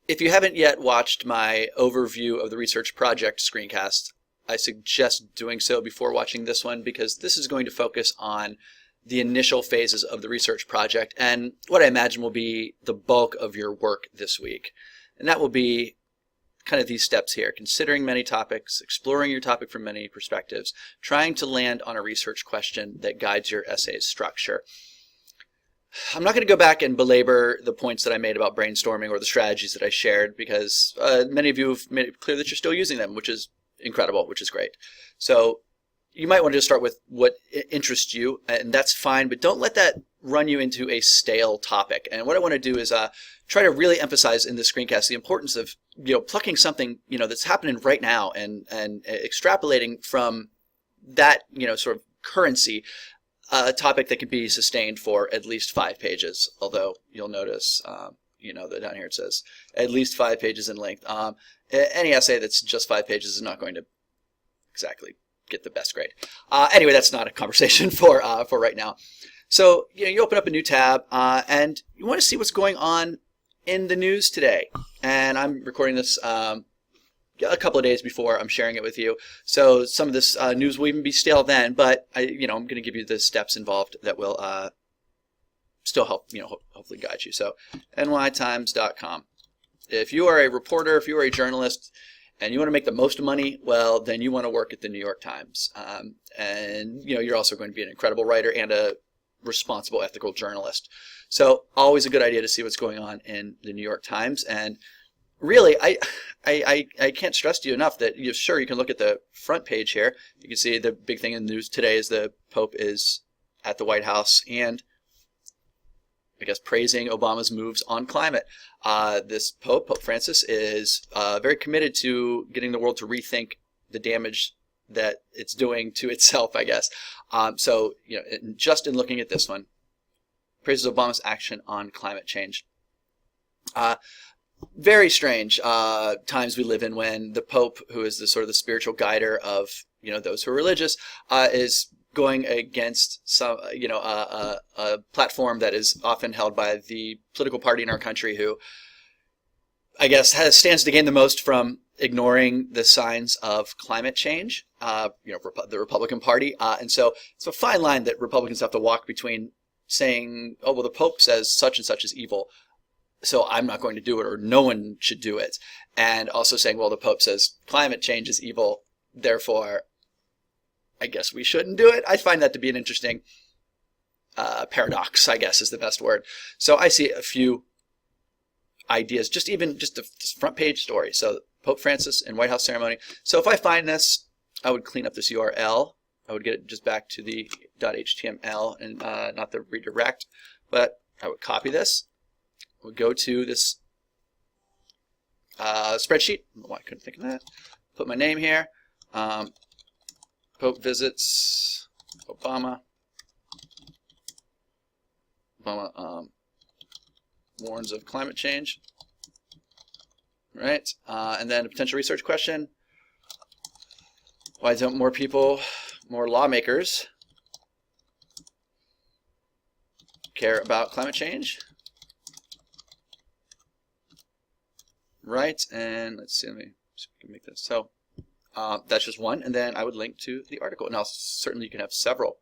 If you haven't yet watched my overview of the research project screencast, I suggest doing so before watching this one, because this is going to focus on the initial phases of the research project and what I imagine will be the bulk of your work this week. And that will be kind of these steps here: considering many topics, exploring your topic from many perspectives, trying to land on a research question that guides your essay's structure. I'm not going to go back and belabor the points that I made about brainstorming or the strategies that I shared, because many of you have made it clear that you're still using them, which is incredible, which is great. So you might want to just start with what interests you, and that's fine, but don't let that run you into a stale topic. And what I want to do is try to really emphasize in this screencast the importance of plucking something that's happening right now and extrapolating from that sort of currency a topic that can be sustained for at least 5 pages. Although you'll notice that down here it says at least 5 pages in length. Any essay that's just 5 pages is not going to exactly get the best grade. Anyway, that's not a conversation for right now. So you open up a new tab and you want to see what's going on in the news today. And I'm recording this a couple of days before I'm sharing it with you, so some of this news will even be stale then. But I'm going to give you the steps involved that will still help hopefully guide you. So nytimes.com. If you are a reporter, if you are a journalist, and you want to make the most money, well, then you want to work at the New York Times. And you're also going to be an incredible writer and a responsible, ethical journalist. So always a good idea to see what's going on in the New York Times. And really, I can't stress to you enough that sure, you can look at the front page here. You can see the big thing in the news today is the Pope is at the White House and I guess praising Obama's moves on climate. This Pope Francis, is very committed to getting the world to rethink the damage that it's doing to itself, I guess. So just in looking at this one, praises Obama's action on climate change. Very strange times we live in when the Pope, who is the sort of the spiritual guider of those who are religious, is going against some a platform that is often held by the political party in our country, who I guess stands to gain the most from ignoring the signs of climate change. The Republican Party, and so it's a fine line that Republicans have to walk between saying, oh well, the Pope says such and such is evil, so I'm not going to do it, or no one should do it, and also saying, well, the Pope says climate change is evil, therefore I guess we shouldn't do it. I find that to be an interesting paradox, I guess is the best word. So I see a few ideas, just the front page story. So Pope Francis and White House ceremony. So if I find this, I would clean up this URL. I would get it just back to the .html and not the redirect, but I would copy this. I would go to this spreadsheet. I don't know why I couldn't think of that. Put my name here. Pope visits Obama. Obama warns of climate change. Right? And then a potential research question. Why don't more lawmakers care about climate change? Right? And let's see, let me see if we can make this. So that's just one, and then I would link to the article. Now, certainly you can have several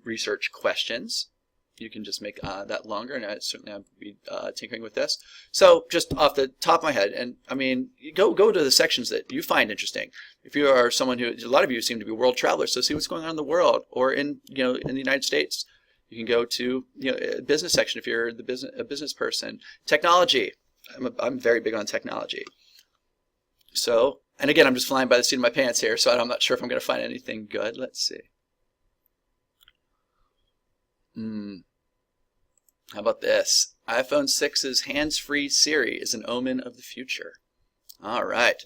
research questions. You can just make that longer, and certainly I'll be tinkering with this. So just off the top of my head, and I mean, go to the sections that you find interesting. If you are someone who, a lot of you seem to be world travelers, so see what's going on in the world, or in in the United States. You can go to a business section if you're a business person. Technology. I'm very big on technology. So. And again, I'm just flying by the seat of my pants here, so I'm not sure if I'm going to find anything good. Let's see. How about this? iPhone 6's hands-free Siri is an omen of the future. All right.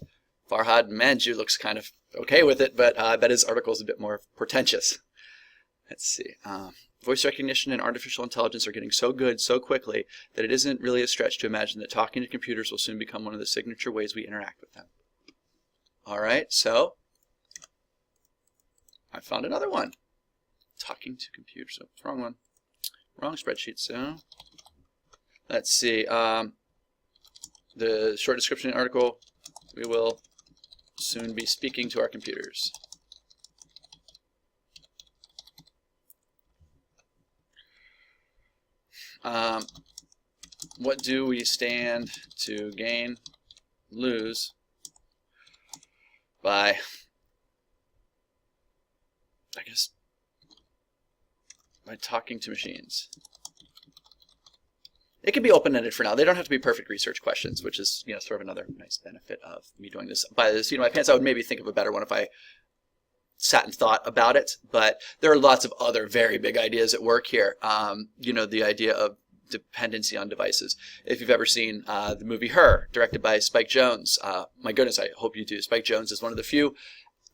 Farhad Manju looks kind of okay with it, but I bet his article is a bit more portentous. Let's see. Voice recognition and artificial intelligence are getting so good so quickly that it isn't really a stretch to imagine that talking to computers will soon become one of the signature ways we interact with them. All right, so I found another one. Talking to computers. Oh, wrong one. Wrong spreadsheet. So let's see. the short description of the article, we will soon be speaking to our computers. What do we stand to gain, lose by, I guess, by talking to machines? It can be open-ended for now. They don't have to be perfect research questions, which is, sort of another nice benefit of me doing this by the seat of my pants. I would maybe think of a better one if I sat and thought about it, but there are lots of other very big ideas at work here. The idea of dependency on devices. If you've ever seen the movie Her, directed by Spike Jonze, my goodness, I hope you do. Spike Jonze is one of the few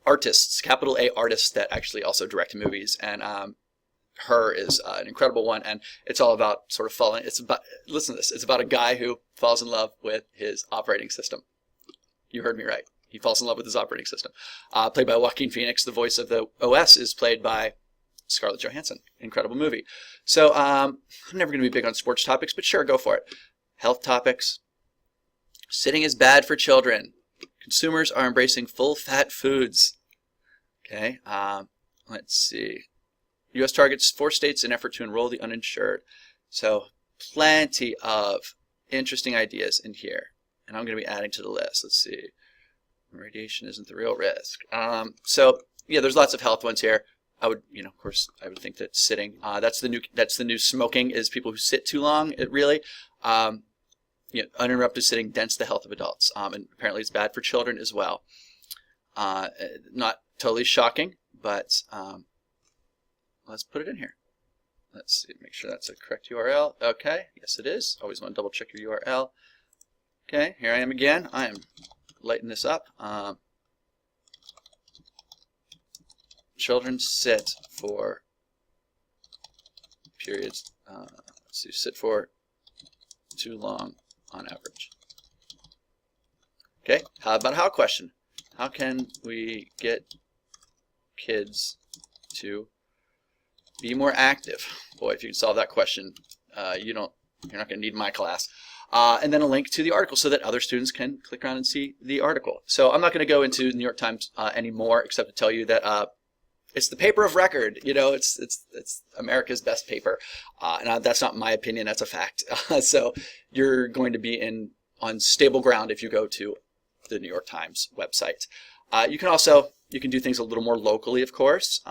artists, capital A artists, that actually also direct movies, and Her is an incredible one, and it's all about sort of falling. Listen to this. It's about a guy who falls in love with his operating system. You heard me right. He falls in love with his operating system. Played by Joaquin Phoenix. The voice of the OS is played by Scarlett Johansson. Incredible movie. So I'm never going to be big on sports topics, but sure, go for it. Health topics. Sitting is bad for children. Consumers are embracing full-fat foods. Okay. Let's see. U.S. targets 4 states in effort to enroll the uninsured. So plenty of interesting ideas in here. And I'm going to be adding to the list. Let's see. Radiation isn't the real risk. So yeah, there's lots of health ones here. I would, of course, I would think that sitting, that's the new smoking, is people who sit too long. It really, uninterrupted sitting dents the health of adults. And apparently it's bad for children as well. Not totally shocking, but let's put it in here. Let's see, make sure that's a correct URL. Okay, yes it is. Always want to double check your URL. Okay, here I am again. I am lighten this up. Children sit for periods. Let's see, sit for too long on average. Okay, how about a how question? How can we get kids to be more active? Boy, if you can solve that question, you're not going to need my class. And then a link to the article so that other students can click around and see the article. So I'm not going to go into the New York Times anymore, except to tell you that it's the paper of record. It's America's best paper, and that's not my opinion. That's a fact. So you're going to be on stable ground if you go to the New York Times website. You can do things a little more locally, of course.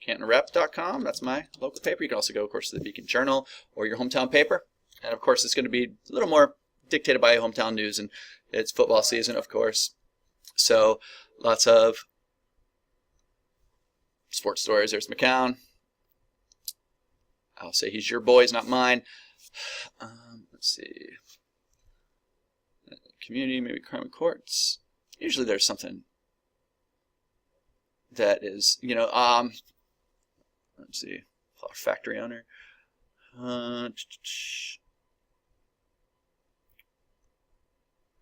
CantonRep.com, that's my local paper. You can also go, of course, to the Beacon Journal or your hometown paper. And, of course, it's going to be a little more dictated by hometown news, and it's football season, of course. So lots of sports stories. There's McCown. I'll say he's your boys, not mine. Let's see. Community, maybe crime and courts. Usually there's something that is, let's see, flower factory owner.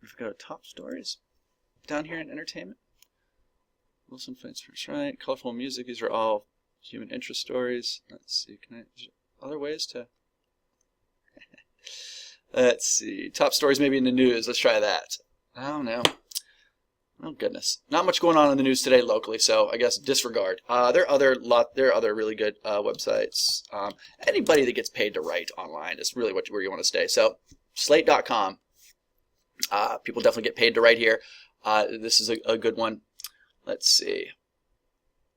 We've got top stories down here in entertainment. Wilson Flint's first right. Colorful music. These are all human interest stories. Let's see. Other ways to? Let's see. Top stories maybe in the news. Let's try that. Oh no. Oh goodness, not much going on in the news today locally, so I guess disregard. There are other really good websites. Anybody that gets paid to write online is really where you want to stay. So Slate.com. People definitely get paid to write here. This is a good one. Let's see.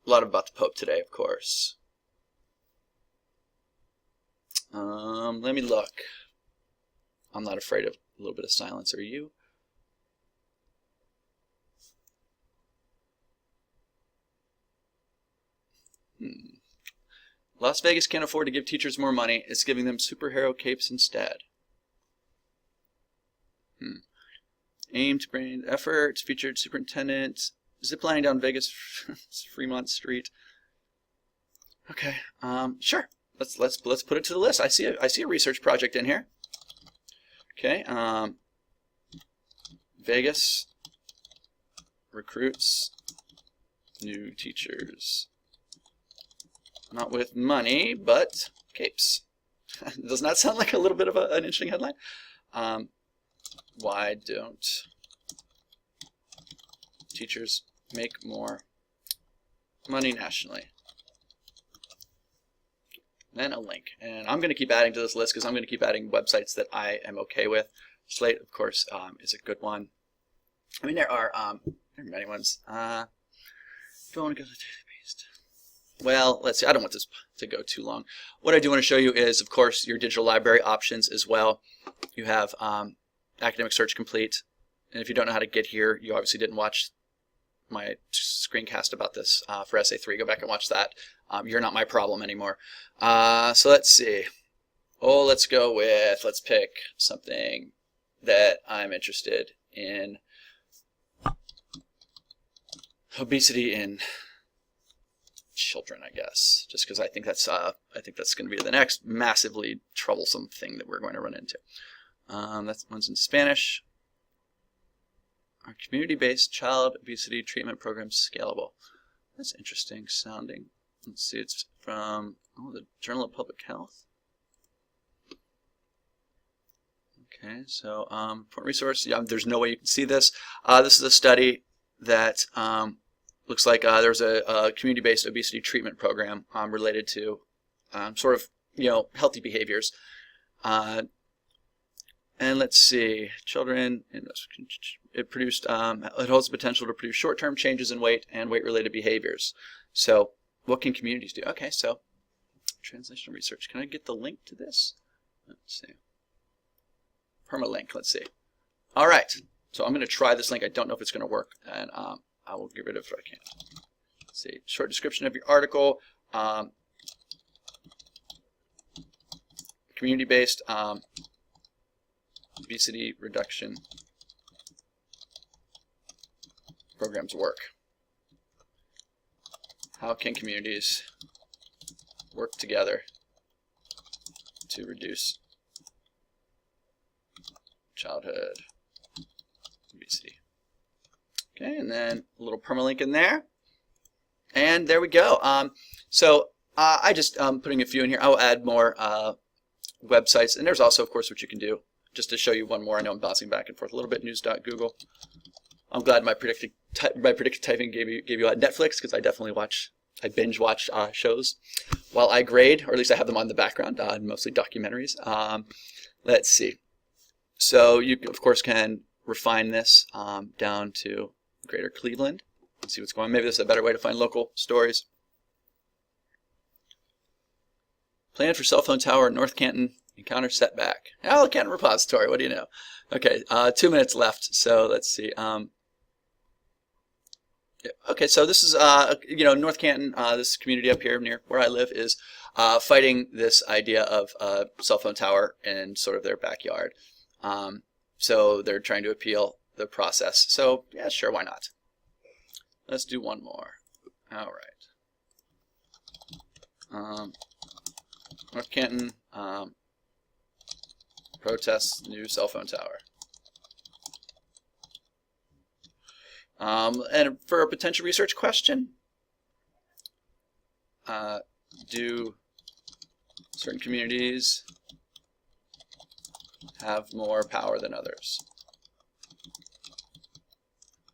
A lot about the Pope today, of course. Let me look. I'm not afraid of a little bit of silence. Are you? Las Vegas can't afford to give teachers more money. It's giving them superhero capes instead. Aim to bring effort. Featured superintendent. Ziplining down Vegas Fremont Street. Okay. Sure. Let's put it to the list. I see a research project in here. Okay. Vegas recruits new teachers. Not with money, but capes. Doesn't that sound like a little bit of an interesting headline? Why don't teachers make more money nationally? And a link. And I'm going to keep adding to this list because I'm going to keep adding websites that I am okay with. Slate, of course, is a good one. I mean, there are many ones. Do I want to go to the database? Well, let's see. I don't want this to go too long. What I do want to show you is, of course, your digital library options as well. You have Academic Search Complete. And if you don't know how to get here, you obviously didn't watch my screencast about this for Essay 3. Go back and watch that. You're not my problem anymore. So let's see. Oh, let's pick something that I'm interested in. Obesity in children, I guess, just because I think that's going to be the next massively troublesome thing that we're going to run into. That one's in Spanish. Are community-based child obesity treatment programs scalable? That's interesting sounding. Let's see, it's from the Journal of Public Health. Okay, so important resource. Yeah, there's no way you can see this. This is a study that looks like there's a community-based obesity treatment program related to sort of healthy behaviors. And let's see, children. It produced. It holds the potential to produce short-term changes in weight and weight-related behaviors. So, what can communities do? Okay, so translational research. Can I get the link to this? Let's see. Permalink. Let's see. All right. So I'm going to try this link. I don't know if it's going to work, and I will get rid of it if I can. Let's see. Short description of your article. Community-based obesity reduction programs work. How can communities work together to reduce childhood obesity? Okay, and then a little permalink in there. And there we go. I just putting a few in here. I will add more websites. And there's also, of course, what you can do. Just to show you one more. I know I'm bouncing back and forth a little bit. News.google. I'm glad my predictive typing gave you Netflix, because I binge watch shows while I grade, or at least I have them on the background, mostly documentaries. Let's see. So you, of course, can refine this down to Greater Cleveland and see what's going on. Maybe this is a better way to find local stories. Plan for cell phone tower in North Canton. Encounter setback. Oh, Canton repository. What do you know? Okay, 2 minutes left. So let's see. Okay, so this is North Canton. This community up here near where I live is fighting this idea of a cell phone tower in sort of their backyard. So they're trying to appeal the process. So yeah, sure, why not? Let's do one more. All right. North Canton protests new cell phone tower. And for a potential research question, do certain communities have more power than others?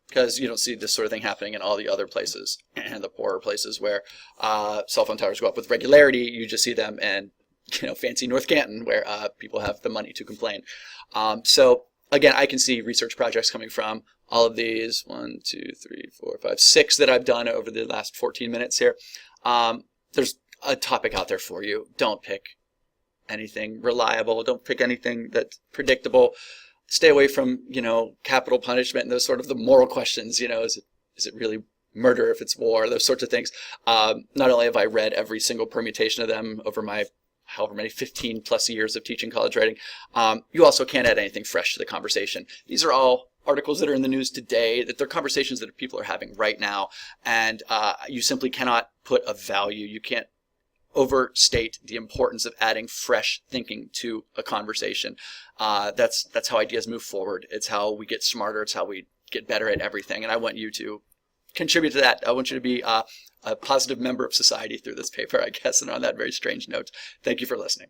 Because you don't see this sort of thing happening in all the other places, and the poorer places where cell phone towers go up with regularity. You just see them in fancy North Canton, where people have the money to complain. So again, I can see research projects coming from all of these 1, 2, 3, 4, 5, 6 that I've done over the last 14 minutes here. There's a topic out there for you. Don't pick anything reliable. Don't pick anything that's predictable. Stay away from capital punishment and those sort of the moral questions. Is it really murder if it's war? Those sorts of things. Not only have I read every single permutation of them over my however many 15 plus years of teaching college writing, you also can't add anything fresh to the conversation. These are all articles that are in the news today, that they're conversations that people are having right now, and you simply cannot put a value. You can't overstate the importance of adding fresh thinking to a conversation. That's how ideas move forward. It's how we get smarter. It's how we get better at everything. And I want you to contribute to that. I want you to be a positive member of society through this paper, I guess. And on that very strange note, thank you for listening.